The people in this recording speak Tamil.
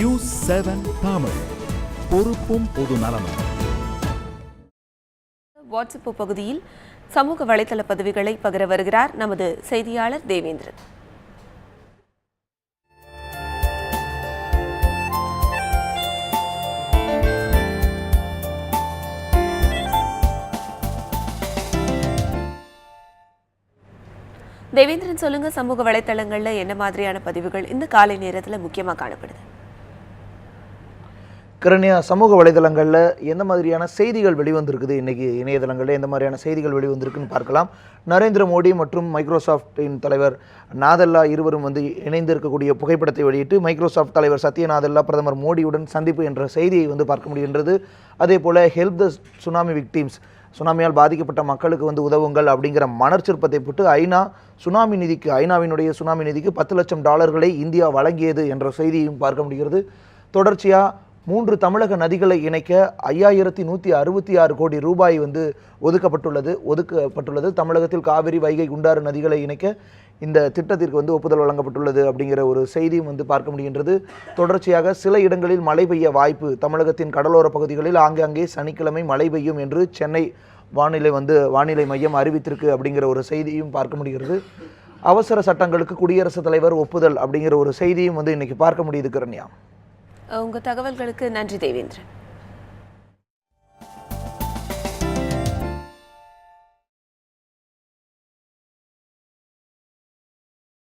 நியூஸ் 7 தமிழ், பொறுப்பும் பொது நலமும். வாட்ஸ்அப் பகுதியில் சமூக வலைதள பதிவுகளை பகிர வருகிறார் நமது செய்தியாளர் தேவேந்திரன். தேவேந்திரன், சொல்லுங்க, சமூக வலைதளங்கள்ல என்ன மாதிரியான பதிவுகள் இந்த காலை நேரத்தில் முக்கியமாக காணப்படுது? கிரண்யா, சமூக வலைதளங்களில் எந்த மாதிரியான செய்திகள் வெளிவந்திருக்குது, இன்றைக்கி இணையதளங்களில் எந்த மாதிரியான செய்திகள் வெளிவந்திருக்குன்னு பார்க்கலாம். நரேந்திர மோடி மற்றும் மைக்ரோசாஃப்டின் தலைவர் நாதல்லா இருவரும் இணைந்து இருக்கக்கூடிய புகைப்படத்தை வெளியிட்டு மைக்ரோசாஃப்ட் தலைவர் சத்ய நாதல்லா பிரதமர் மோடியுடன் சந்திப்பு என்ற செய்தியை பார்க்க முடிகின்றது. அதே போல் ஹெல்ப் த சுனாமி விக்டிம்ஸ், சுனாமியால் பாதிக்கப்பட்ட மக்களுக்கு உதவுங்கள் அப்படிங்கிற மணற்சிற்பத்தை போட்டு ஐநாவினுடைய சுனாமி நிதிக்கு $10 லட்சம் இந்தியா வழங்கியது என்ற செய்தியையும் பார்க்க முடிகிறது. தொடர்ச்சியாக 3 தமிழக நதிகளை இணைக்க 5166 கோடி ரூபாய் ஒதுக்கப்பட்டுள்ளது. தமிழகத்தில் காவிரி, வைகை, குண்டாறு நதிகளை இணைக்க இந்த திட்டத்திற்கு ஒப்புதல் வழங்கப்பட்டுள்ளது அப்படிங்கிற ஒரு செய்தியும் பார்க்க முடிகின்றது. தொடர்ச்சியாக சில இடங்களில் மழை பெய்ய வாய்ப்பு, தமிழகத்தின் கடலோர பகுதிகளில் ஆங்காங்கே சனிக்கிழமை மழை பெய்யும் என்று சென்னை வானிலை மையம் அறிவித்திருக்கு அப்படிங்கிற ஒரு செய்தியும் பார்க்க முடிகிறது. அவசர சட்டங்களுக்கு குடியரசுத் தலைவர் ஒப்புதல் அப்படிங்கிற ஒரு செய்தியும் இன்னைக்கு பார்க்க முடியுது. கிரண்யா, உங்க தகவல்களுக்கு நன்றி தேவேந்திரன்.